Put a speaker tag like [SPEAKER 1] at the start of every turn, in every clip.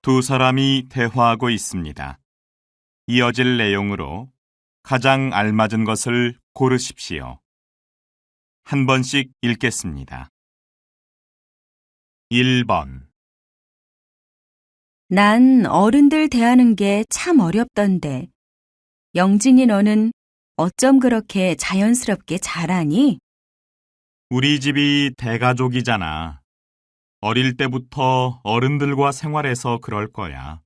[SPEAKER 1] 두 사람이 대화하고 있습니다. 이어질 내용으로 가장 알맞은 것을 고르십시오. 한 번씩 읽겠습니다. 1번.
[SPEAKER 2] 난 어른들 대하는 게 참 어렵던데. 영진이 너는 어쩜 그렇게 자연스럽게 잘하니?
[SPEAKER 1] 우리 집이 대가족이잖아. 어릴 때부터 어른들과 생활해서 그럴 거야.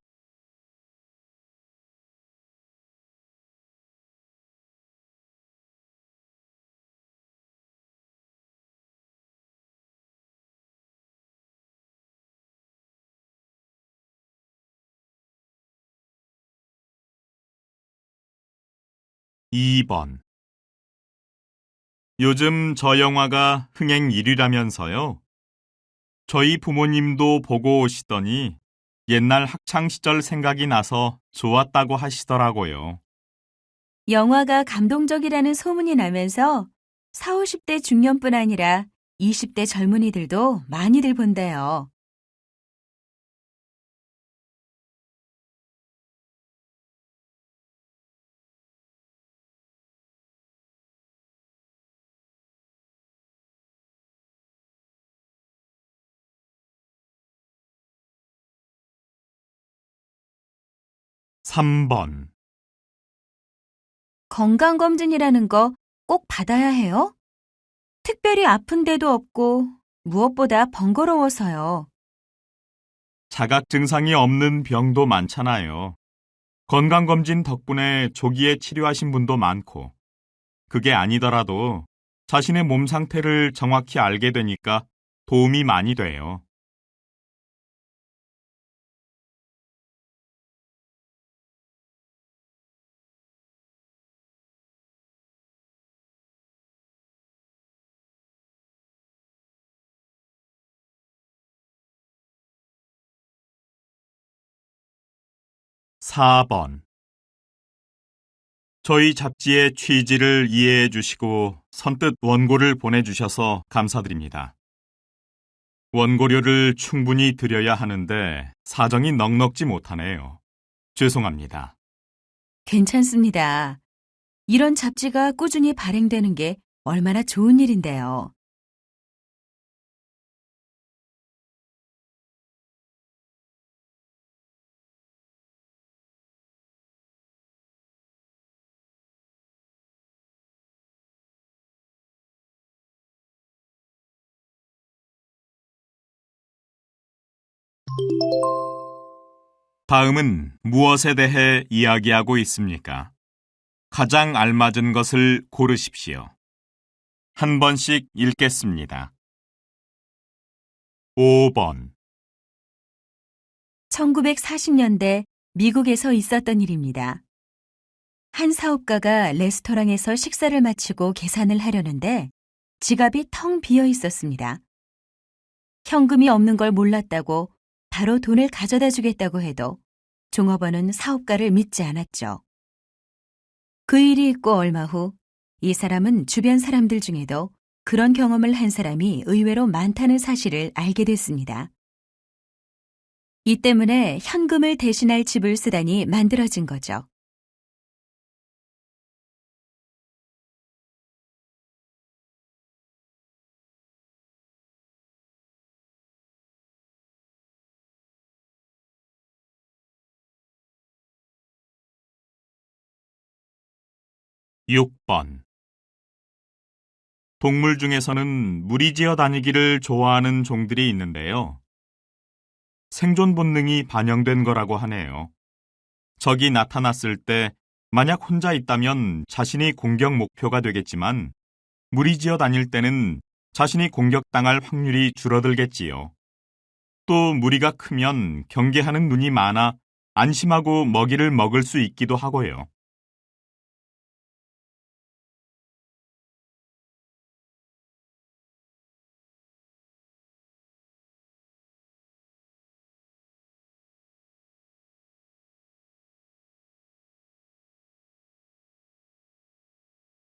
[SPEAKER 1] 2번. 요즘 저 영화가 흥행 1위라면서요? 저희 부모님도 보고 오시더니 옛날 학창시절 생각이 나서 좋았다고 하시더라고요.
[SPEAKER 2] 영화가 감동적이라는 소문이 나면서 4, 50대 중년뿐 아니라 20대 젊은이들도 많이들 본대요.
[SPEAKER 1] 3번.
[SPEAKER 2] 건강검진이라는 거 꼭 받아야 해요? 특별히 아픈 데도 없고 무엇보다 번거로워서요.
[SPEAKER 1] 자각 증상이 없는 병도 많잖아요. 건강검진 덕분에 조기에 치료하신 분도 많고, 그게 아니더라도 자신의 몸 상태를 정확히 알게 되니까 도움이 많이 돼요. 4번. 저희 잡지의 취지를 이해해 주시고 선뜻 원고를 보내주셔서 감사드립니다. 원고료를 충분히 드려야 하는데 사정이 넉넉지 못하네요. 죄송합니다.
[SPEAKER 2] 괜찮습니다. 이런 잡지가 꾸준히 발행되는 게 얼마나 좋은 일인데요.
[SPEAKER 1] 다음은 무엇에 대해 이야기하고 있습니까? 가장 알맞은 것을 고르십시오. 한 번씩 읽겠습니다. 5번.
[SPEAKER 2] 1940년대 미국에서 있었던 일입니다. 한 사업가가 레스토랑에서 식사를 마치고 계산을 하려는데 지갑이 텅 비어 있었습니다. 현금이 없는 걸 몰랐다고 바로 돈을 가져다 주겠다고 해도 종업원은 사업가를 믿지 않았죠. 그 일이 있고 얼마 후 이 사람은 주변 사람들 중에도 그런 경험을 한 사람이 의외로 많다는 사실을 알게 됐습니다. 이 때문에 현금을 대신할 지불 수단이 만들어진 거죠.
[SPEAKER 1] 6번. 동물 중에서는 무리지어 다니기를 좋아하는 종들이 있는데요. 생존 본능이 반영된 거라고 하네요. 적이 나타났을 때 만약 혼자 있다면 자신이 공격 목표가 되겠지만 무리지어 다닐 때는 자신이 공격당할 확률이 줄어들겠지요. 또 무리가 크면 경계하는 눈이 많아 안심하고 먹이를 먹을 수 있기도 하고요.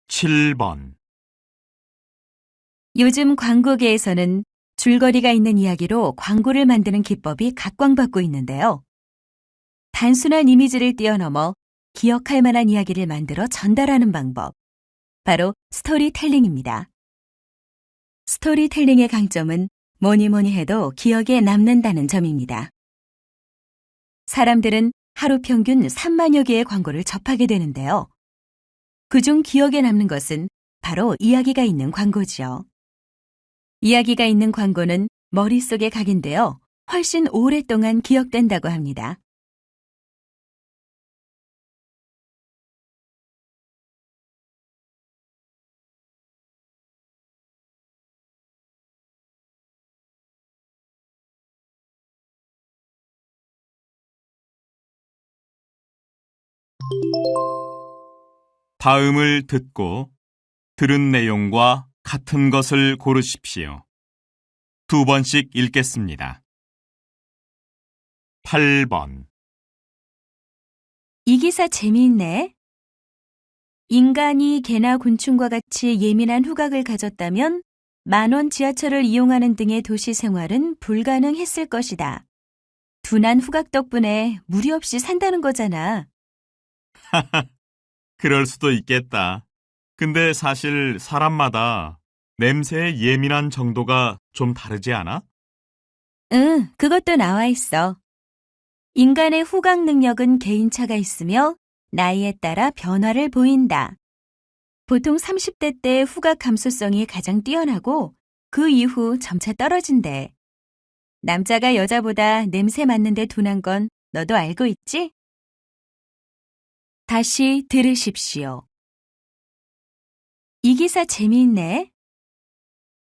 [SPEAKER 1] 7번.
[SPEAKER 2] 요즘 광고계에서는 줄거리가 있는 이야기로 광고를 만드는 기법이 각광받고 있는데요. 단순한 이미지를 뛰어넘어 기억할 만한 이야기를 만들어 전달하는 방법. 바로 스토리텔링입니다. 스토리텔링의 강점은 뭐니 해도 기억에 남는다는 점입니다. 사람들은 하루 평균 3만여 개의 광고를 접하게 되는데요. 그중 기억에 남는 것은 바로 이야기가 있는 광고지요. 이야기가 있는 광고는 머릿속에 각인되어 훨씬 오랫동안 기억된다고 합니다.
[SPEAKER 1] 다음을 듣고 들은 내용과 같은 것을 고르십시오. 2번씩 읽겠습니다. 8번.
[SPEAKER 2] 이 기사 재미있네. 인간이 개나 곤충과 같이 예민한 후각을 가졌다면 10,000원 지하철을 이용하는 등의 도시 생활은 불가능했을 것이다. 둔한 후각 덕분에 무리 없이 산다는 거잖아.
[SPEAKER 1] 그럴 수도 있겠다. 근데 사실 사람마다 냄새에 예민한 정도가 좀 다르지 않아?
[SPEAKER 2] 응, 그것도 나와 있어. 인간의 후각 능력은 개인차가 있으며 나이에 따라 변화를 보인다. 보통 30대 때 후각 감수성이 가장 뛰어나고 그 이후 점차 떨어진대. 남자가 여자보다 냄새 맡는데 둔한 건 너도 알고 있지? 다시 들으십시오. 이 기사 재미있네.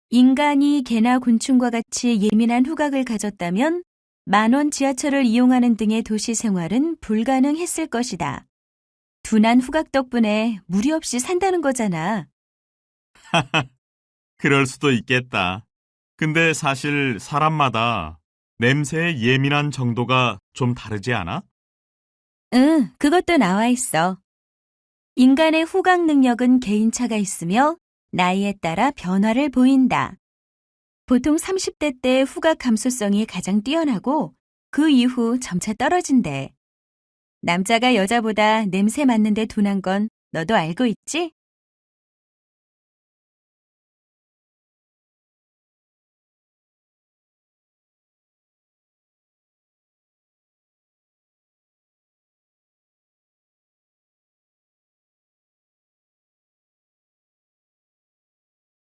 [SPEAKER 2] 인간이 개나 곤충과 같이 예민한 후각을 가졌다면 10,000원 지하철을 이용하는 등의 도시 생활은 불가능했을 것이다. 둔한 후각 덕분에 무리 없이 산다는 거잖아.
[SPEAKER 1] 그럴 수도 있겠다. 근데 사실 사람마다 냄새에 예민한 정도가 좀 다르지 않아?
[SPEAKER 2] 응, 그것도 나와 있어. 인간의 후각 능력은 개인차가 있으며 나이에 따라 변화를 보인다. 보통 30대 때 후각 감수성이 가장 뛰어나고 그 이후 점차 떨어진대. 남자가 여자보다 냄새 맡는데 둔한 건 너도 알고 있지?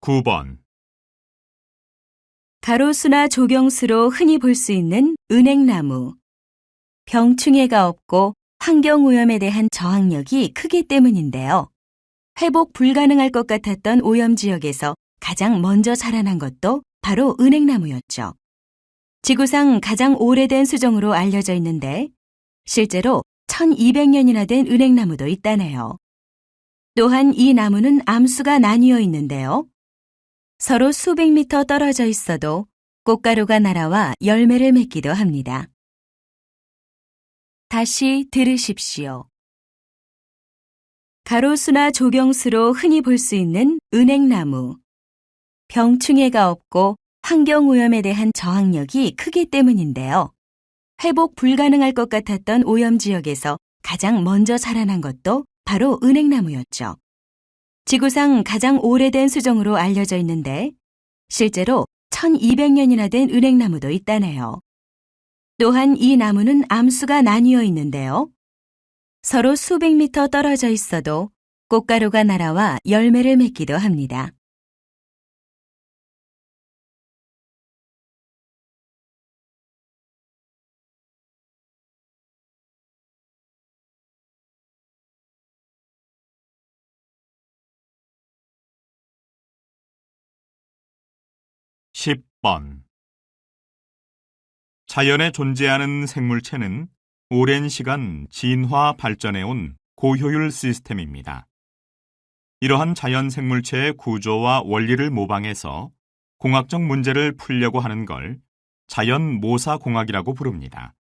[SPEAKER 1] 구 번.
[SPEAKER 2] 가로수나 조경수로 흔히 볼 수 있는 은행나무. 병충해가 없고 환경오염에 대한 저항력이 크기 때문인데요. 회복 불가능할 것 같았던 오염 지역에서 가장 먼저 자라난 것도 바로 은행나무였죠. 지구상 가장 오래된 수종으로 알려져 있는데 실제로 1200년이나 된 은행나무도 있다네요. 또한 이 나무는 암수가 나뉘어 있는데요. 서로 수백 미터 떨어져 있어도 꽃가루가 날아와 열매를 맺기도 합니다. 다시 들으십시오. 가로수나 조경수로 흔히 볼 수 있는 은행나무. 병충해가 없고 환경오염에 대한 저항력이 크기 때문인데요. 회복 불가능할 것 같았던 오염 지역에서 가장 먼저 자라난 것도 바로 은행나무였죠. 지구상 가장 오래된 수종으로 알려져 있는데 실제로 1200년이나 된 은행나무도 있다네요. 또한 이 나무는 암수가 나뉘어 있는데요. 서로 수백 미터 떨어져 있어도 꽃가루가 날아와 열매를 맺기도 합니다.
[SPEAKER 1] 십 번. 자연에 존재하는 생물체는 오랜 시간 진화 발전해온 고효율 시스템입니다. 이러한 자연 생물체의 구조와 원리를 모방해서 공학적 문제를 풀려고 하는 걸 자연 모사공학이라고 부릅니다.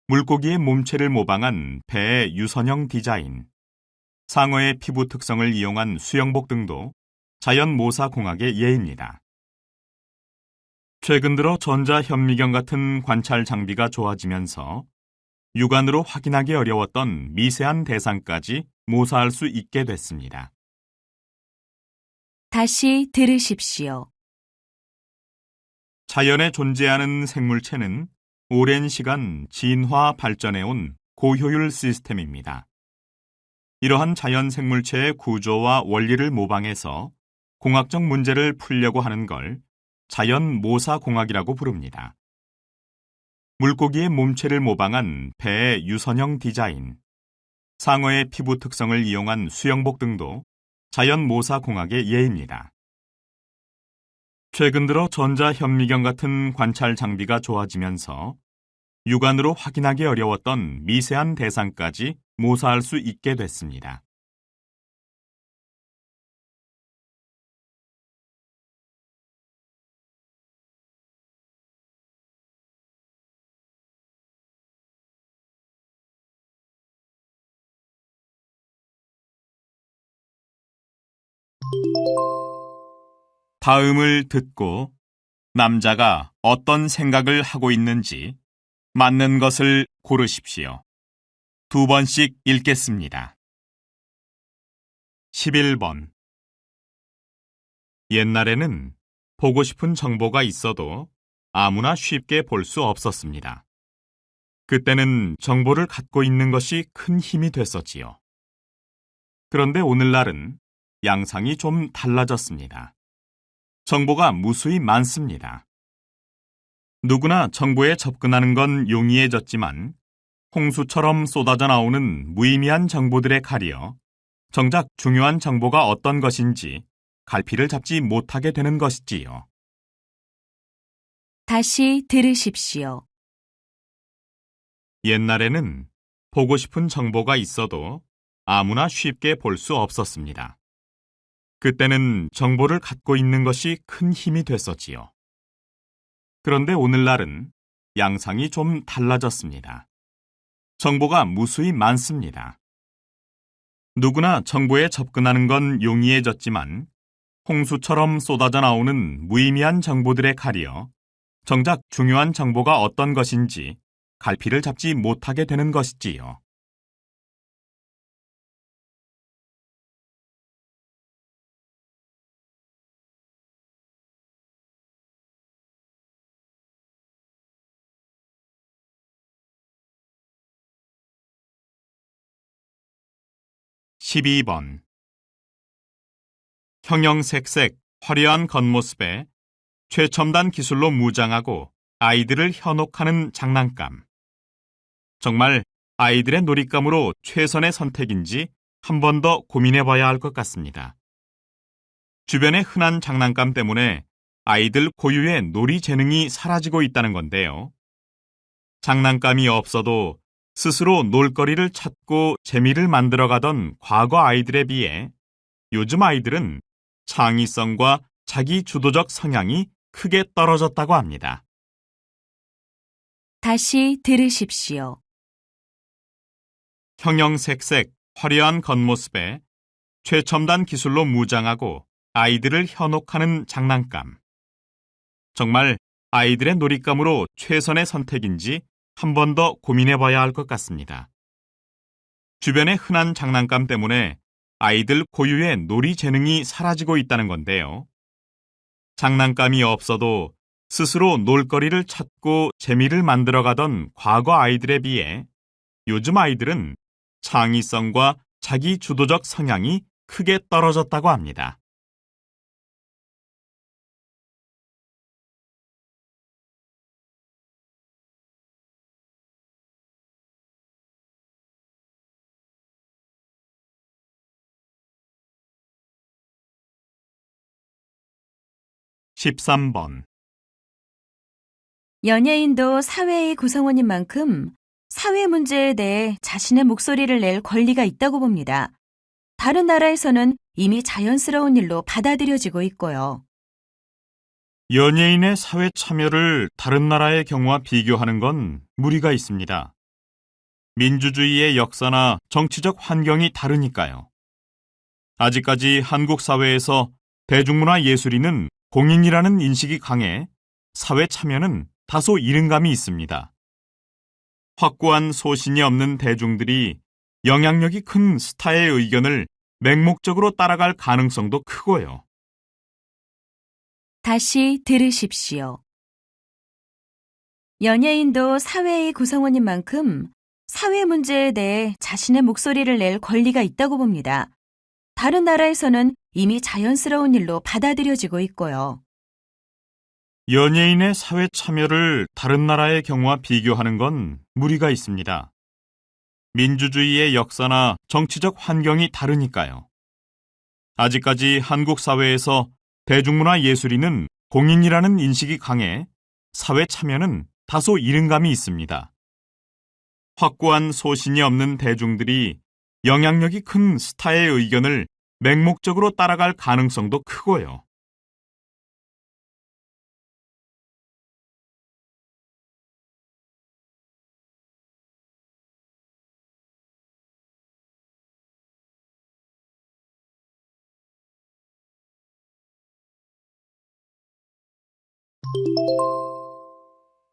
[SPEAKER 1] 물고기의 몸체를 모방한 배의 유선형 디자인, 상어의 피부 특성을 이용한 수영복 등도 자연 모사공학의 예입니다. 최근 들어 전자현미경 같은 관찰 장비가 좋아지면서 육안으로 확인하기 어려웠던 미세한 대상까지 모사할 수 있게 됐습니다.
[SPEAKER 2] 다시 들으십시오.
[SPEAKER 1] 자연에 존재하는 생물체는 오랜 시간 진화 발전해온 고효율 시스템입니다. 이러한 자연 생물체의 구조와 원리를 모방해서 공학적 문제를 풀려고 하는 걸 자연 모사공학이라고 부릅니다. 물고기의 몸체를 모방한 배의 유선형 디자인, 상어의 피부 특성을 이용한 수영복 등도 자연 모사공학의 예입니다. 최근 들어 전자현미경 같은 관찰 장비가 좋아지면서 육안으로 확인하기 어려웠던 미세한 대상까지 모사할 수 있게 됐습니다. 다음을 듣고 남자가 어떤 생각을 하고 있는지 맞는 것을 고르십시오. 2번씩 읽겠습니다. 11번. 옛날에는 보고 싶은 정보가 있어도 아무나 쉽게 볼 수 없었습니다. 그때는 정보를 갖고 있는 것이 큰 힘이 됐었지요. 그런데 오늘날은 양상이 좀 달라졌습니다. 정보가 무수히 많습니다. 누구나 정보에 접근하는 건 용이해졌지만 홍수처럼 쏟아져 나오는 무의미한 정보들에 가려 정작 중요한 정보가 어떤 것인지 갈피를 잡지 못하게 되는 것이지요.
[SPEAKER 2] 다시 들으십시오.
[SPEAKER 1] 옛날에는 보고 싶은 정보가 있어도 아무나 쉽게 볼 수 없었습니다. 그때는 정보를 갖고 있는 것이 큰 힘이 됐었지요. 그런데 오늘날은 양상이 좀 달라졌습니다. 정보가 무수히 많습니다. 누구나 정보에 접근하는 건 용이해졌지만 홍수처럼 쏟아져 나오는 무의미한 정보들에 가려 정작 중요한 정보가 어떤 것인지 갈피를 잡지 못하게 되는 것이지요. (12번) 형형색색 화려한 겉모습에 최첨단 기술로 무장하고 아이들을 현혹하는 장난감. 정말 아이들의 놀잇감으로 최선의 선택인지 한 번 더 고민해 봐야 할 것 같습니다. 주변의 흔한 장난감 때문에 아이들 고유의 놀이 재능이 사라지고 있다는 건데요. 장난감이 없어도 스스로 놀거리를 찾고 재미를 만들어가던 과거 아이들에 비해 요즘 아이들은 창의성과 자기 주도적 성향이 크게 떨어졌다고 합니다.
[SPEAKER 2] 다시 들으십시오.
[SPEAKER 1] 형형색색 화려한 겉모습에 최첨단 기술로 무장하고 아이들을 현혹하는 장난감. 정말 아이들의 놀잇감으로 최선의 선택인지 한 번 더 고민해 봐야 할 것 같습니다. 주변의 흔한 장난감 때문에 아이들 고유의 놀이 재능이 사라지고 있다는 건데요. 장난감이 없어도 스스로 놀거리를 찾고 재미를 만들어가던 과거 아이들에 비해 요즘 아이들은 창의성과 자기 주도적 성향이 크게 떨어졌다고 합니다. (13번)
[SPEAKER 2] 연예인도 사회의 구성원인 만큼 사회 문제에 대해 자신의 목소리를 낼 권리가 있다고 봅니다. 다른 나라에서는 이미 자연스러운 일로 받아들여지고 있고요.
[SPEAKER 1] 연예인의 사회 참여를 다른 나라의 경우와 비교하는 건 무리가 있습니다. 민주주의의 역사나 정치적 환경이 다르니까요. 아직까지 한국 사회에서 대중문화 예술인은 공인이라는 인식이 강해 사회 참여는 다소 이른감이 있습니다. 확고한 소신이 없는 대중들이 영향력이 큰 스타의 의견을 맹목적으로 따라갈 가능성도 크고요.
[SPEAKER 2] 다시 들으십시오. 연예인도 사회의 구성원인 만큼 사회 문제에 대해 자신의 목소리를 낼 권리가 있다고 봅니다. 다른 나라에서는 이미 자연스러운 일로 받아들여지고 있고요.
[SPEAKER 1] 연예인의 사회 참여를 다른 나라의 경우와 비교하는 건 무리가 있습니다. 민주주의의 역사나 정치적 환경이 다르니까요. 아직까지 한국 사회에서 대중문화 예술인은 공인이라는 인식이 강해 사회 참여는 다소 이른감이 있습니다. 확고한 소신이 없는 대중들이 영향력이 큰 스타의 의견을 맹목적으로 따라갈 가능성도 크고요.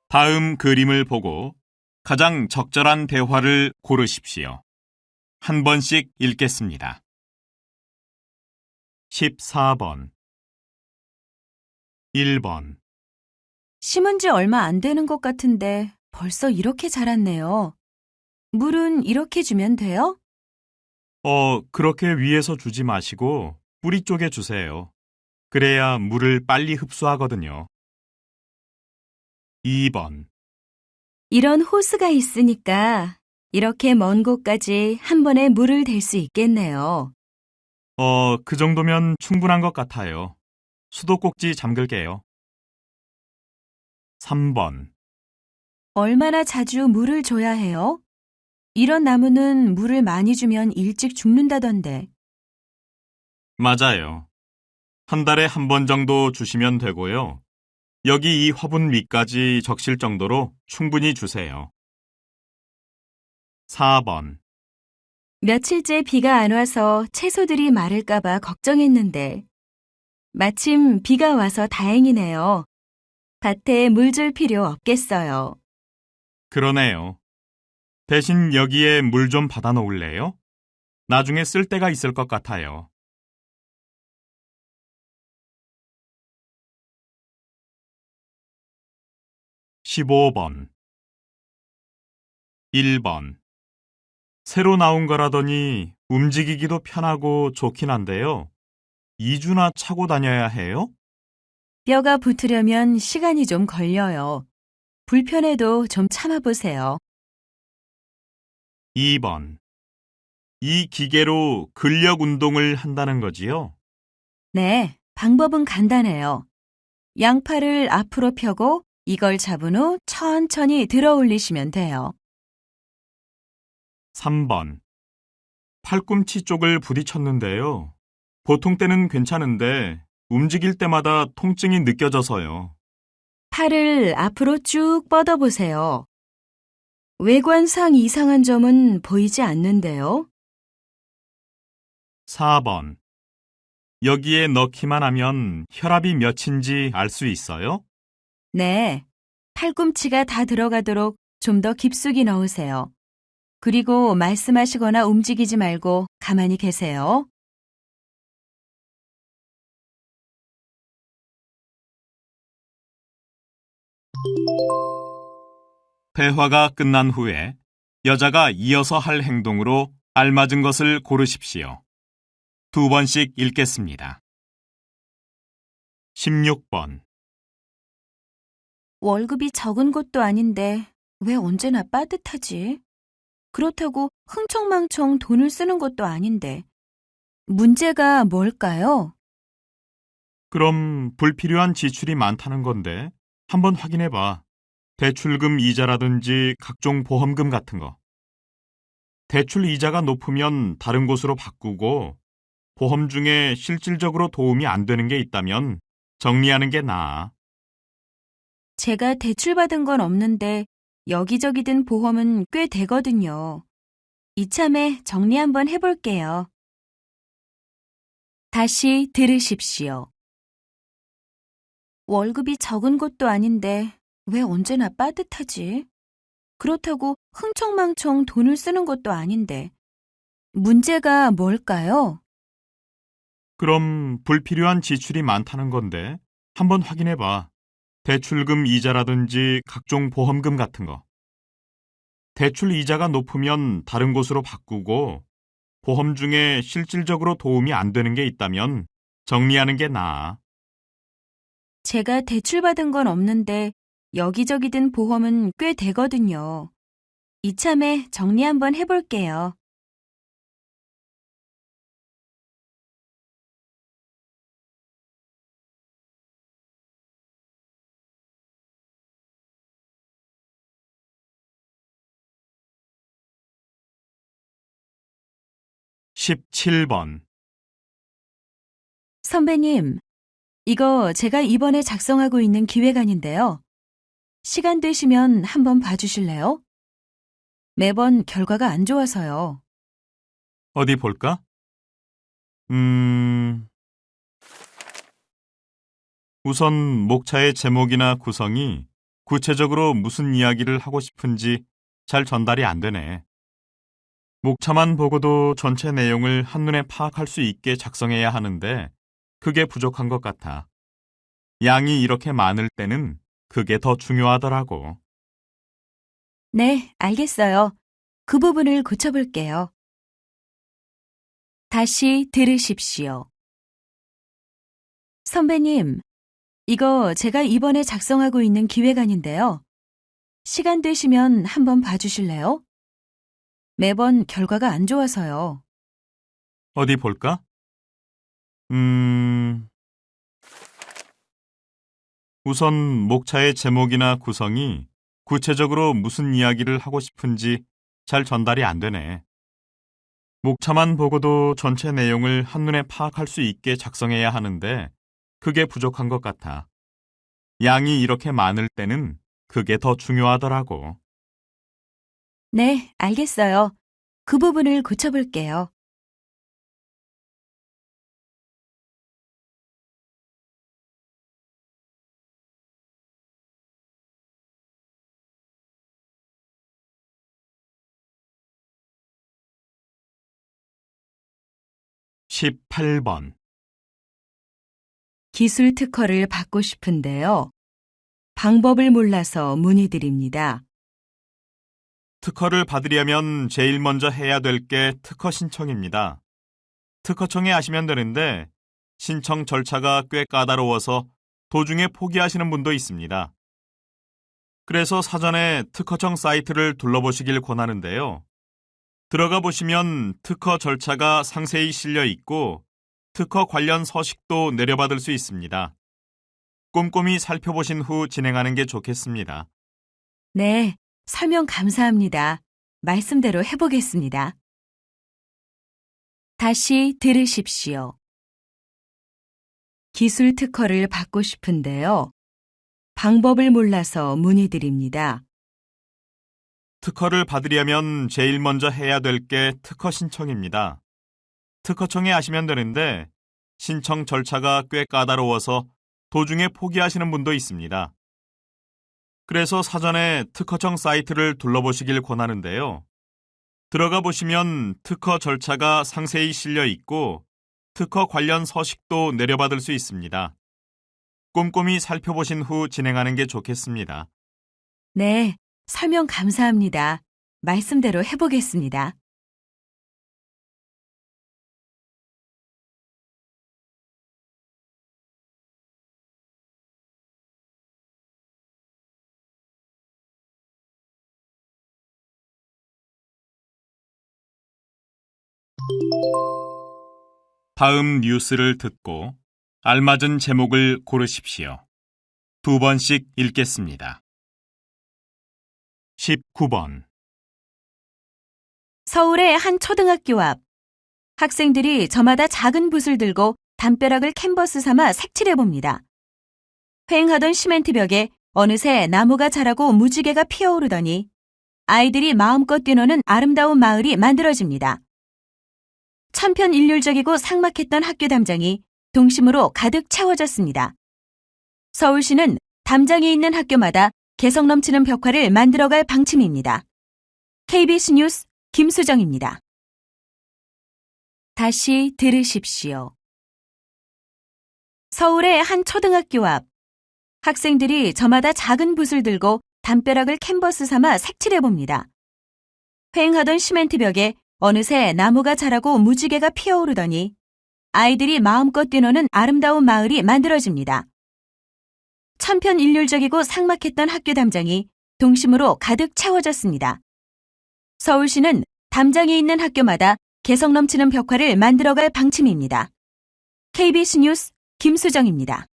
[SPEAKER 1] 다음 그림을 보고 가장 적절한 대화를 고르십시오. 한 번씩 읽겠습니다. 14번 1번
[SPEAKER 2] 심은 지 얼마 안 되는 것 같은데 벌써 이렇게 자랐네요. 물은 이렇게 주면 돼요?
[SPEAKER 1] 그렇게 위에서 주지 마시고 뿌리 쪽에 주세요. 그래야 물을 빨리 흡수하거든요. 2번
[SPEAKER 2] 이런 호스가 있으니까 이렇게 먼 곳까지 한 번에 물을 댈 수 있겠네요.
[SPEAKER 1] 그 정도면 충분한 것 같아요. 수도꼭지 잠글게요. 3번
[SPEAKER 2] 얼마나 자주 물을 줘야 해요? 이런 나무는 물을 많이 주면 일찍 죽는다던데.
[SPEAKER 1] 맞아요. 한 달에 한 번 정도 주시면 되고요. 여기 이 화분 위까지 적실 정도로 충분히 주세요. 4번
[SPEAKER 2] 며칠째 비가 안 와서 채소들이 마를까봐 걱정했는데 마침 비가 와서 다행이네요. 밭에 물 줄 필요 없겠어요.
[SPEAKER 1] 그러네요. 대신 여기에 물 좀 받아 놓을래요? 나중에 쓸 때가 있을 것 같아요. 15번 1번 새로 나온 거라더니 움직이기도 편하고 좋긴 한데요. 2주나 차고 다녀야 해요?
[SPEAKER 2] 뼈가 붙으려면 시간이 좀 걸려요. 불편해도 좀 참아보세요.
[SPEAKER 1] 2번 이 기계로 근력 운동을 한다는 거지요?
[SPEAKER 2] 네, 방법은 간단해요. 양팔을 앞으로 펴고 이걸 잡은 후 천천히 들어 올리시면 돼요.
[SPEAKER 1] 3번 팔꿈치 쪽을 부딪혔는데요. 보통 때는 괜찮은데 움직일 때마다 통증이 느껴져서요.
[SPEAKER 2] 팔을 앞으로 쭉 뻗어보세요. 외관상 이상한 점은 보이지 않는데요.
[SPEAKER 1] 4번 여기에 넣기만 하면 혈압이 몇인지 알 수 있어요?
[SPEAKER 2] 네, 팔꿈치가 다 들어가도록 좀 더 깊숙이 넣으세요. 그리고 말씀하시거나 움직이지 말고 가만히 계세요.
[SPEAKER 1] 대화가 끝난 후에 여자가 이어서 할 행동으로 알맞은 것을 고르십시오. 두 번씩 읽겠습니다. 16번
[SPEAKER 2] 월급이 적은 것도 아닌데 왜 언제나 빠듯하지? 그렇다고 흥청망청 돈을 쓰는 것도 아닌데 문제가 뭘까요?
[SPEAKER 1] 그럼 불필요한 지출이 많다는 건데 한번 확인해 봐. 대출금 이자라든지 각종 보험금 같은 거. 대출 이자가 높으면 다른 곳으로 바꾸고 보험 중에 실질적으로 도움이 안 되는 게 있다면 정리하는 게 나아.
[SPEAKER 2] 제가 대출받은 건 없는데 여기저기 든 보험은 꽤 되거든요. 이참에 정리 한번 해볼게요. 다시 들으십시오. 월급이 적은 것도 아닌데 왜 언제나 빠듯하지? 그렇다고 흥청망청 돈을 쓰는 것도 아닌데. 문제가 뭘까요?
[SPEAKER 1] 그럼 불필요한 지출이 많다는 건데 한번 확인해 봐. 대출금 이자라든지 각종 보험금 같은 거. 대출 이자가 높으면 다른 곳으로 바꾸고 보험 중에 실질적으로 도움이 안 되는 게 있다면 정리하는 게 나아.
[SPEAKER 2] 제가 대출받은 건 없는데 여기저기 든 보험은 꽤 되거든요. 이참에 정리 한번 해볼게요.
[SPEAKER 1] (17번)
[SPEAKER 2] 선배님, 이거 제가 이번에 작성하고 있는 기획안인데요. 시간 되시면 한번 봐주실래요? 매번 결과가 안 좋아서요.
[SPEAKER 1] 어디 볼까? 우선 목차의 제목이나 구성이 구체적으로 무슨 이야기를 하고 싶은지 잘 전달이 안 되네. 목차만 보고도 전체 내용을 한눈에 파악할 수 있게 작성해야 하는데 그게 부족한 것 같아. 양이 이렇게 많을 때는 그게 더 중요하더라고.
[SPEAKER 2] 네, 알겠어요. 그 부분을 고쳐볼게요. 다시 들으십시오. 선배님, 이거 제가 이번에 작성하고 있는 기획안인데요. 시간 되시면 한번 봐주실래요? 매번 결과가 안 좋아서요.
[SPEAKER 1] 어디 볼까? 우선 목차의 제목이나 구성이 구체적으로 무슨 이야기를 하고 싶은지 잘 전달이 안 되네. 목차만 보고도 전체 내용을 한눈에 파악할 수 있게 작성해야 하는데 그게 부족한 것 같아. 양이 이렇게 많을 때는 그게 더 중요하더라고.
[SPEAKER 2] 네, 알겠어요. 그 부분을 고쳐볼게요.
[SPEAKER 1] (18번)
[SPEAKER 2] 기술 특허를 받고 싶은데요. 방법을 몰라서 문의드립니다.
[SPEAKER 1] 특허를 받으려면 제일 먼저 해야 될 게 특허 신청입니다. 특허청에 하시면 되는데 신청 절차가 꽤 까다로워서 도중에 포기하시는 분도 있습니다. 그래서 사전에 특허청 사이트를 둘러보시길 권하는데요. 들어가 보시면 특허 절차가 상세히 실려 있고 특허 관련 서식도 내려받을 수 있습니다. 꼼꼼히 살펴보신 후 진행하는 게 좋겠습니다.
[SPEAKER 2] 네, 설명 감사합니다. 말씀대로 해보겠습니다. 다시 들으십시오. 기술 특허를 받고 싶은데요. 방법을 몰라서 문의드립니다.
[SPEAKER 1] 특허를 받으려면 제일 먼저 해야 될 게 특허 신청입니다. 특허청에 하시면 되는데 신청 절차가 꽤 까다로워서 도중에 포기하시는 분도 있습니다. 그래서 사전에 특허청 사이트를 둘러보시길 권하는데요. 들어가 보시면 특허 절차가 상세히 실려 있고 특허 관련 서식도 내려받을 수 있습니다. 꼼꼼히 살펴보신 후 진행하는 게 좋겠습니다.
[SPEAKER 2] 네, 설명 감사합니다. 말씀대로 해보겠습니다.
[SPEAKER 1] 다음 뉴스를 듣고 알맞은 제목을 고르십시오. 2번씩 읽겠습니다. 19번
[SPEAKER 2] 서울의 한 초등학교 앞. 학생들이 저마다 작은 붓을 들고 담벼락을 캔버스 삼아 색칠해봅니다. 휑하던 시멘트 벽에 어느새 나무가 자라고 무지개가 피어오르더니 아이들이 마음껏 뛰노는 아름다운 마을이 만들어집니다. 천편일률적이고 삭막했던 학교 담장이 동심으로 가득 채워졌습니다. 서울시는 담장이 있는 학교마다 개성 넘치는 벽화를 만들어갈 방침입니다. KBS 뉴스 김수정입니다. 다시 들으십시오. 서울의 한 초등학교 앞. 학생들이 저마다 작은 붓을 들고 담벼락을 캔버스 삼아 색칠해봅니다. 휑하던 시멘트 벽에 어느새 나무가 자라고 무지개가 피어오르더니 아이들이 마음껏 뛰노는 아름다운 마을이 만들어집니다. 천편일률적이고 삭막했던 학교 담장이 동심으로 가득 채워졌습니다. 서울시는 담장이 있는 학교마다 개성 넘치는 벽화를 만들어갈 방침입니다. KBS 뉴스 김수정입니다.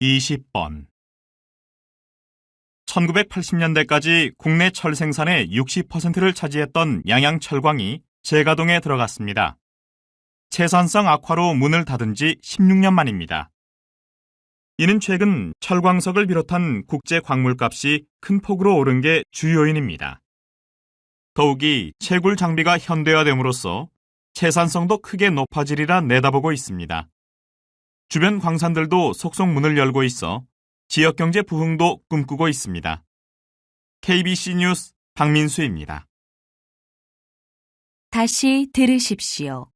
[SPEAKER 1] (20번) 1980년대까지 국내 철 생산의 60%를 차지했던 양양철광이 재가동에 들어갔습니다. 채산성 악화로 문을 닫은 지 16년 만입니다. 이는 최근 철광석을 비롯한 국제 광물값이 큰 폭으로 오른 게 주요인입니다. 더욱이 채굴 장비가 현대화됨으로써 채산성도 크게 높아지리라 내다보고 있습니다. 주변 광산들도 속속 문을 열고 있어 지역경제 부흥도 꿈꾸고 있습니다. KBC 뉴스 박민수입니다.
[SPEAKER 2] 다시 들으십시오.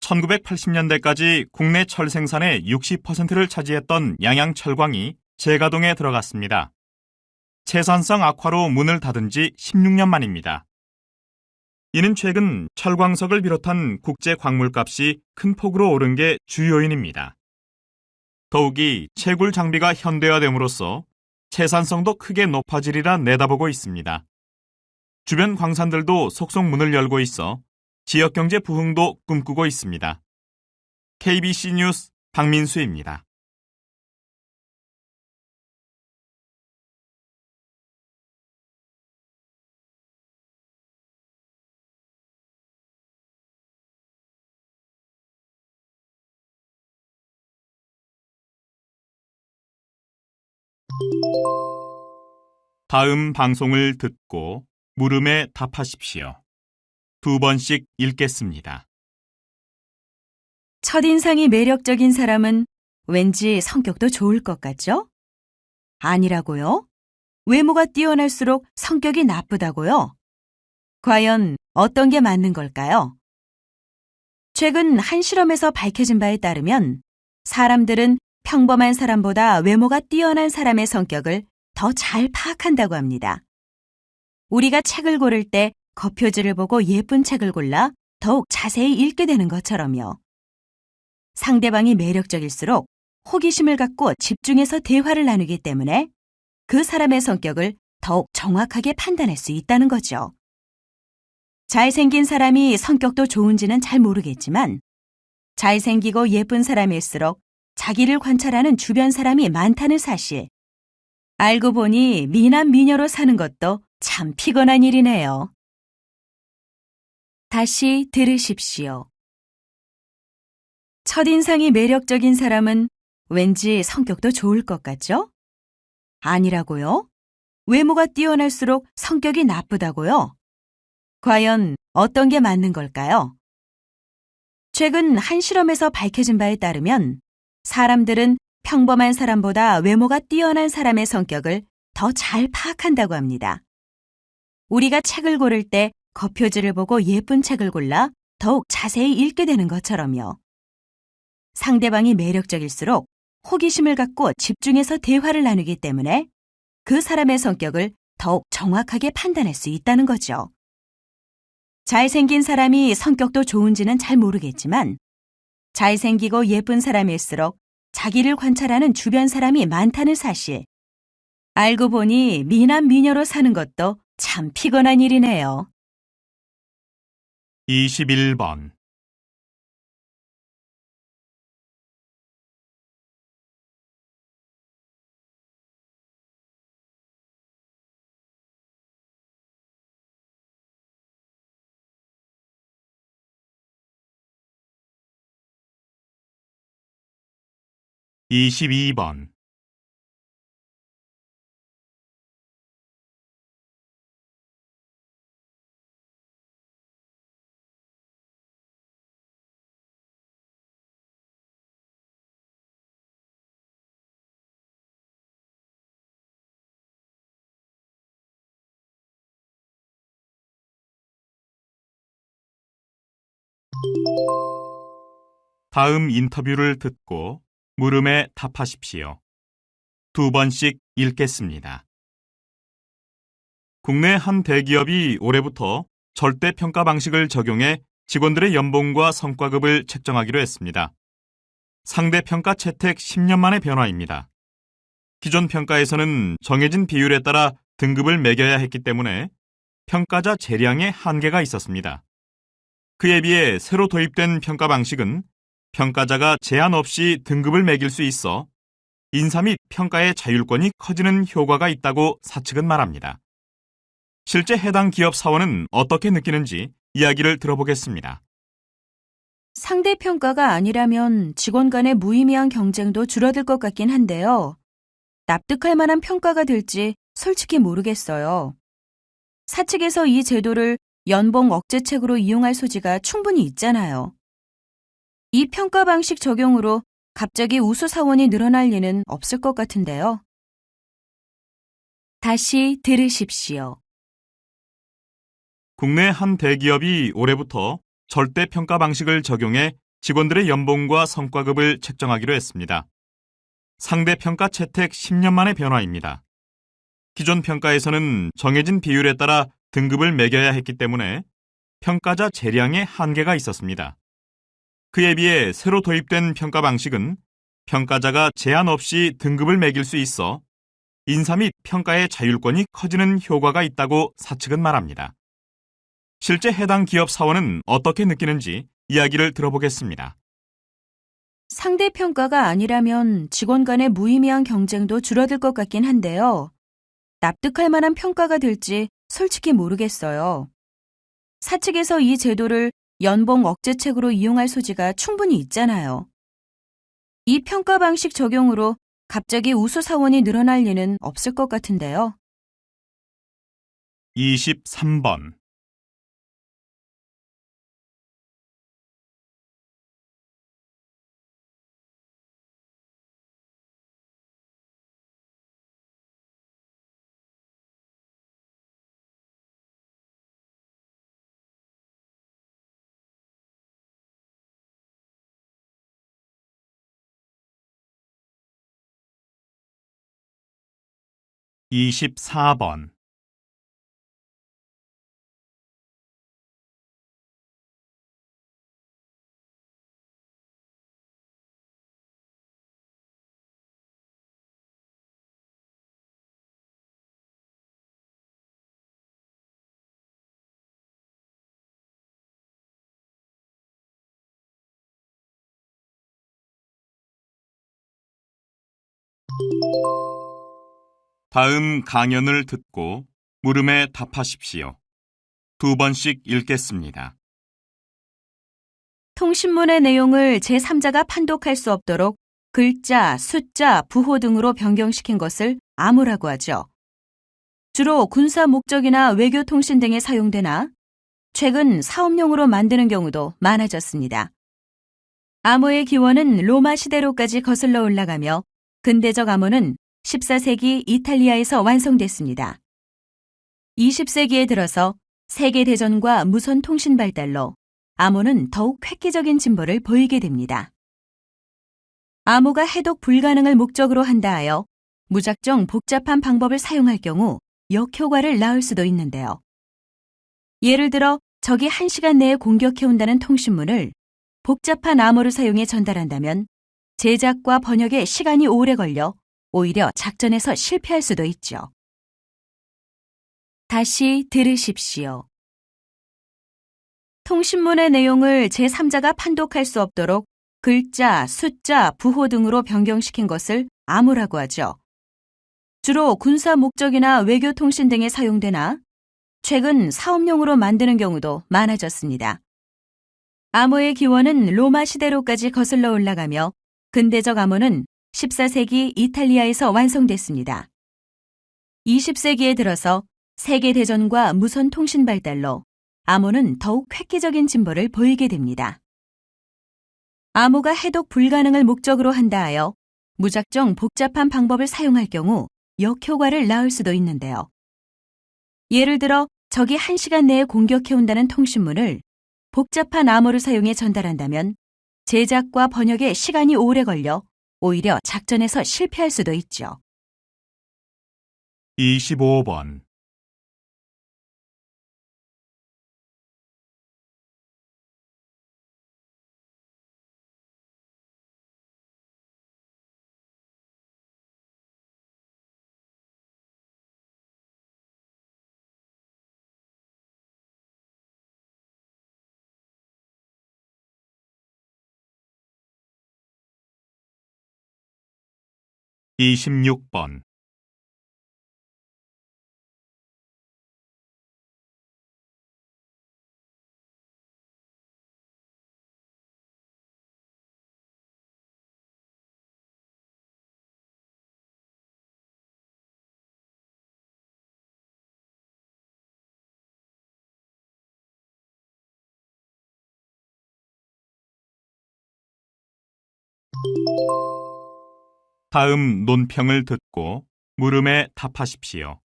[SPEAKER 1] 1980년대까지 국내 철 생산의 60%를 차지했던 양양철광이 재가동에 들어갔습니다. 채산성 악화로 문을 닫은 지 16년 만입니다. 이는 최근 철광석을 비롯한 국제 광물값이 큰 폭으로 오른 게 주요인입니다. 더욱이 채굴 장비가 현대화됨으로써 채산성도 크게 높아지리라 내다보고 있습니다. 주변 광산들도 속속 문을 열고 있어 지역경제 부흥도 꿈꾸고 있습니다. KBC 뉴스 박민수입니다. 다음 방송을 듣고 물음에 답하십시오. 2번씩 읽겠습니다.
[SPEAKER 2] 첫인상이 매력적인 사람은 왠지 성격도 좋을 것 같죠? 아니라고요? 외모가 뛰어날수록 성격이 나쁘다고요? 과연 어떤 게 맞는 걸까요? 최근 한 실험에서 밝혀진 바에 따르면 사람들은 평범한 사람보다 외모가 뛰어난 사람의 성격을 더 잘 파악한다고 합니다. 우리가 책을 고를 때 겉표지를 보고 예쁜 책을 골라 더욱 자세히 읽게 되는 것처럼요. 상대방이 매력적일수록 호기심을 갖고 집중해서 대화를 나누기 때문에 그 사람의 성격을 더욱 정확하게 판단할 수 있다는 거죠. 잘생긴 사람이 성격도 좋은지는 잘 모르겠지만 잘생기고 예쁜 사람일수록 자기를 관찰하는 주변 사람이 많다는 사실. 알고 보니 미남 미녀로 사는 것도 참 피곤한 일이네요. 다시 들으십시오. 첫인상이 매력적인 사람은 왠지 성격도 좋을 것 같죠? 아니라고요? 외모가 뛰어날수록 성격이 나쁘다고요? 과연 어떤 게 맞는 걸까요? 최근 한 실험에서 밝혀진 바에 따르면 사람들은 평범한 사람보다 외모가 뛰어난 사람의 성격을 더 잘 파악한다고 합니다. 우리가 책을 고를 때 겉표지를 보고 예쁜 책을 골라 더욱 자세히 읽게 되는 것처럼요. 상대방이 매력적일수록 호기심을 갖고 집중해서 대화를 나누기 때문에 그 사람의 성격을 더욱 정확하게 판단할 수 있다는 거죠. 잘생긴 사람이 성격도 좋은지는 잘 모르겠지만 잘생기고 예쁜 사람일수록 자기를 관찰하는 주변 사람이 많다는 사실. 알고 보니 미남 미녀로 사는 것도 참 피곤한 일이네요.
[SPEAKER 1] 21번. (22번) 다음 인터뷰를 듣고 물음에 답하십시오. 2번씩 읽겠습니다. 국내 한 대기업이 올해부터 절대평가 방식을 적용해 직원들의 연봉과 성과급을 책정하기로 했습니다. 상대평가 채택 10년 만의 변화입니다. 기존 평가에서는 정해진 비율에 따라 등급을 매겨야 했기 때문에 평가자 재량에 한계가 있었습니다. 그에 비해 새로 도입된 평가 방식은 평가자가 제한 없이 등급을 매길 수 있어 인사 및 평가의 자율권이 커지는 효과가 있다고 사측은 말합니다. 실제 해당 기업 사원은 어떻게 느끼는지 이야기를 들어보겠습니다.
[SPEAKER 2] 상대평가가 아니라면 직원 간의 무의미한 경쟁도 줄어들 것 같긴 한데요. 납득할 만한 평가가 될지 솔직히 모르겠어요. 사측에서 이 제도를 연봉 억제책으로 이용할 소지가 충분히 있잖아요. 이 평가 방식 적용으로 갑자기 우수 사원이 늘어날 리는 없을 것 같은데요. 다시 들으십시오.
[SPEAKER 1] 국내 한 대기업이 올해부터 절대평가 방식을 적용해 직원들의 연봉과 성과급을 책정하기로 했습니다. 상대평가 채택 10년 만의 변화입니다. 기존 평가에서는 정해진 비율에 따라 등급을 매겨야 했기 때문에 평가자 재량에 한계가 있었습니다. 그에 비해 새로 도입된 평가 방식은 평가자가 제한 없이 등급을 매길 수 있어 인사 및 평가의 자율권이 커지는 효과가 있다고 사측은 말합니다. 실제 해당 기업 사원은 어떻게 느끼는지 이야기를 들어보겠습니다.
[SPEAKER 2] 상대평가가 아니라면 직원 간의 무의미한 경쟁도 줄어들 것 같긴 한데요. 납득할 만한 평가가 될지 솔직히 모르겠어요. 사측에서 이 제도를 연봉 억제책으로 이용할 소지가 충분히 있잖아요. 이 평가 방식 적용으로 갑자기 우수 사원이 늘어날 리는 없을 것 같은데요.
[SPEAKER 1] 23번. 이십사 번. 다음 강연을 듣고 물음에 답하십시오. 2번씩 읽겠습니다.
[SPEAKER 2] 통신문의 내용을 제3자가 판독할 수 없도록 글자, 숫자, 부호 등으로 변경시킨 것을 암호라고 하죠. 주로 군사 목적이나 외교 통신 등에 사용되나 최근 사업용으로 만드는 경우도 많아졌습니다. 암호의 기원은 로마 시대로까지 거슬러 올라가며 근대적 암호는 14세기 이탈리아에서 완성됐습니다. 20세기에 들어서 세계대전과 무선 통신 발달로 암호는 더욱 획기적인 진보를 보이게 됩니다. 암호가 해독 불가능을 목적으로 한다 하여 무작정 복잡한 방법을 사용할 경우 역효과를 낳을 수도 있는데요. 예를 들어 적이 1시간 내에 공격해온다는 통신문을 복잡한 암호를 사용해 전달한다면 제작과 번역에 시간이 오래 걸려 오히려 작전에서 실패할 수도 있죠. 다시 들으십시오. 통신문의 내용을 제3자가 판독할 수 없도록 글자, 숫자, 부호 등으로 변경시킨 것을 암호라고 하죠. 주로 군사 목적이나 외교 통신 등에 사용되나 최근 사업용으로 만드는 경우도 많아졌습니다. 암호의 기원은 로마 시대로까지 거슬러 올라가며 근대적 암호는 14세기 이탈리아에서 완성됐습니다. 20세기에 들어서 세계대전과 무선 통신 발달로 암호는 더욱 획기적인 진보를 보이게 됩니다. 암호가 해독 불가능을 목적으로 한다 하여 무작정 복잡한 방법을 사용할 경우 역효과를 낳을 수도 있는데요. 예를 들어 적이 1시간 내에 공격해온다는 통신문을 복잡한 암호를 사용해 전달한다면 제작과 번역에 시간이 오래 걸려 오히려 작전에서 실패할 수도 있죠.
[SPEAKER 1] 25번. 이십육 번. 다음 논평을 듣고 물음에 답하십시오.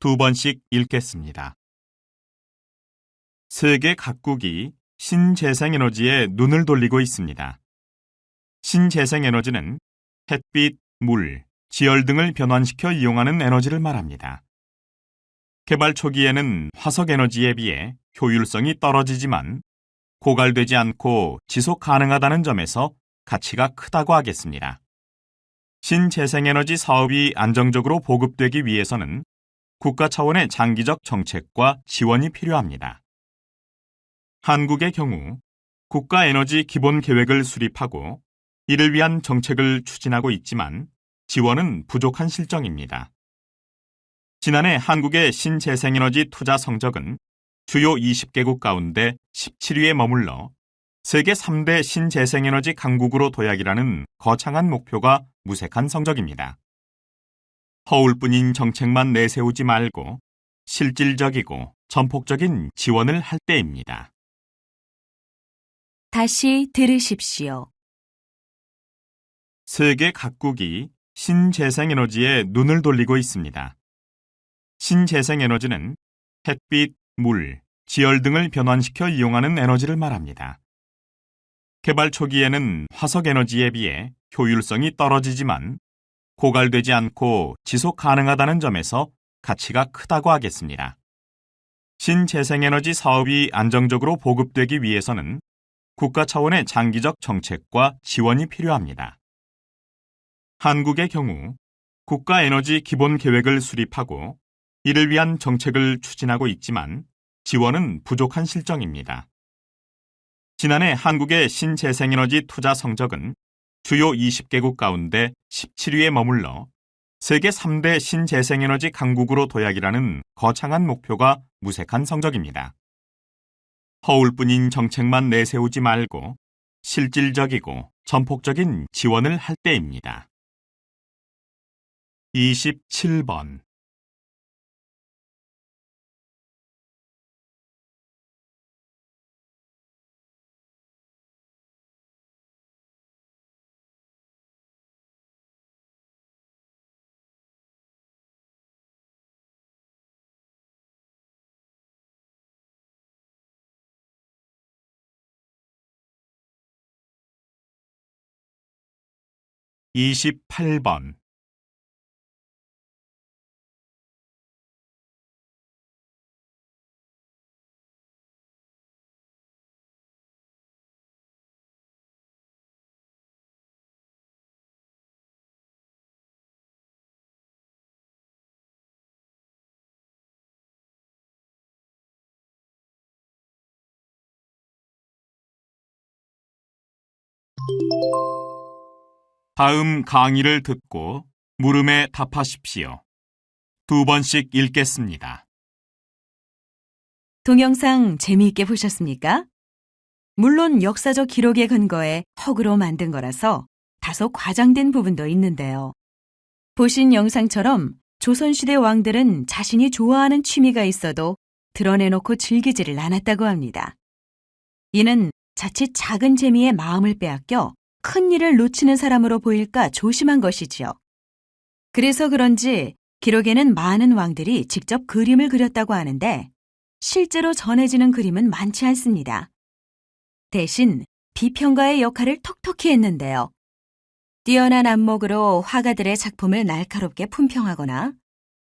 [SPEAKER 1] 두 번씩 읽겠습니다. 세계 각국이 신재생에너지에 눈을 돌리고 있습니다. 신재생에너지는 햇빛, 물, 지열 등을 변환시켜 이용하는 에너지를 말합니다. 개발 초기에는 화석에너지에 비해 효율성이 떨어지지만 고갈되지 않고 지속 가능하다는 점에서 가치가 크다고 하겠습니다. 신재생에너지 사업이 안정적으로 보급되기 위해서는 국가 차원의 장기적 정책과 지원이 필요합니다. 한국의 경우 국가에너지 기본계획을 수립하고 이를 위한 정책을 추진하고 있지만 지원은 부족한 실정입니다. 지난해 한국의 신재생에너지 투자 성적은 주요 20개국 가운데 17위에 머물러 세계 3대 신재생에너지 강국으로 도약이라는 거창한 목표가 무색한 성적입니다. 허울뿐인 정책만 내세우지 말고 실질적이고 전폭적인 지원을 할 때입니다.
[SPEAKER 2] 다시 들으십시오.
[SPEAKER 1] 세계 각국이 신재생에너지에 눈을 돌리고 있습니다. 신재생에너지는 햇빛, 물, 지열 등을 변환시켜 이용하는 에너지를 말합니다. 개발 초기에는 화석에너지에 비해 효율성이 떨어지지만 고갈되지 않고 지속 가능하다는 점에서 가치가 크다고 하겠습니다. 신재생에너지 사업이 안정적으로 보급되기 위해서는 국가 차원의 장기적 정책과 지원이 필요합니다. 한국의 경우 국가에너지 기본계획을 수립하고 이를 위한 정책을 추진하고 있지만 지원은 부족한 실정입니다. 지난해 한국의 신재생에너지 투자 성적은 주요 20개국 가운데 17위에 머물러 세계 3대 신재생에너지 강국으로 도약이라는 거창한 목표가 무색한 성적입니다. 허울뿐인 정책만 내세우지 말고 실질적이고 전폭적인 지원을 할 때입니다. 27번. 이십팔 번. 다음 강의를 듣고 물음에 답하십시오. 두 번씩 읽겠습니다.
[SPEAKER 2] 동영상 재미있게 보셨습니까? 물론 역사적 기록에 근거해 허구로 만든 거라서 다소 과장된 부분도 있는데요. 보신 영상처럼 조선시대 왕들은 자신이 좋아하는 취미가 있어도 드러내놓고 즐기지를 않았다고 합니다. 이는 자칫 작은 재미에 마음을 빼앗겨 큰 일을 놓치는 사람으로 보일까 조심한 것이지요. 그래서 그런지 기록에는 많은 왕들이 직접 그림을 그렸다고 하는데 실제로 전해지는 그림은 많지 않습니다. 대신 비평가의 역할을 톡톡히 했는데요. 뛰어난 안목으로 화가들의 작품을 날카롭게 품평하거나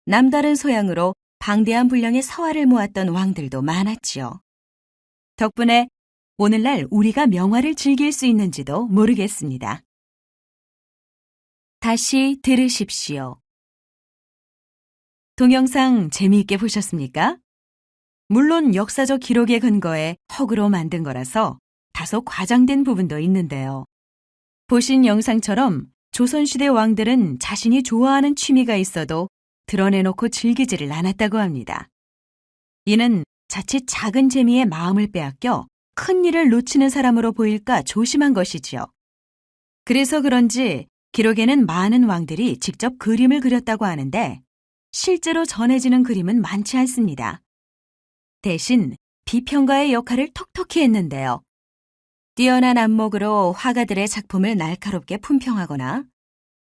[SPEAKER 2] 남다른 소양으로 방대한 분량의 서화를 모았던 왕들도 많았지요. 덕분에 오늘날 우리가 명화를 즐길 수 있는지도 모르겠습니다. 다시 들으십시오. 동영상 재미있게 보셨습니까? 물론 역사적 기록에 근거해 허구로 만든 거라서 다소 과장된 부분도 있는데요. 보신 영상처럼 조선시대 왕들은 자신이 좋아하는 취미가 있어도 드러내놓고 즐기지를 않았다고 합니다. 이는 자칫 작은 재미에 마음을 빼앗겨 큰 일을 놓치는 사람으로 보일까 조심한 것이지요. 그래서 그런지 기록에는 많은 왕들이 직접 그림을 그렸다고 하는데 실제로 전해지는 그림은 많지 않습니다. 대신 비평가의 역할을 톡톡히 했는데요. 뛰어난 안목으로 화가들의 작품을 날카롭게 품평하거나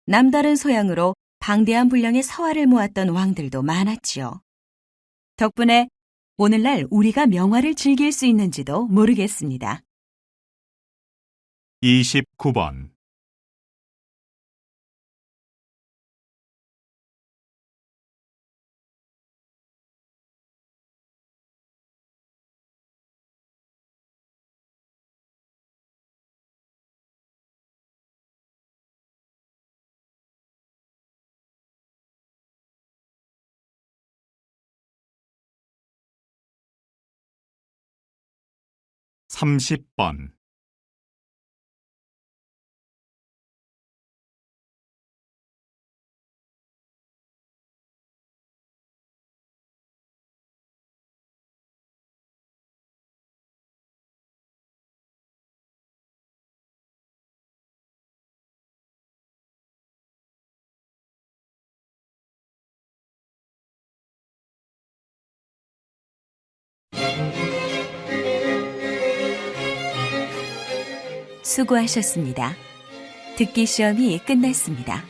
[SPEAKER 2] 남다른 소양으로 방대한 분량의 서화를 모았던 왕들도 많았지요. 덕분에 오늘날 우리가 명화를 즐길 수 있는지도 모르겠습니다.
[SPEAKER 1] 29번. (30번)
[SPEAKER 2] 수고하셨습니다. 듣기 시험이 끝났습니다.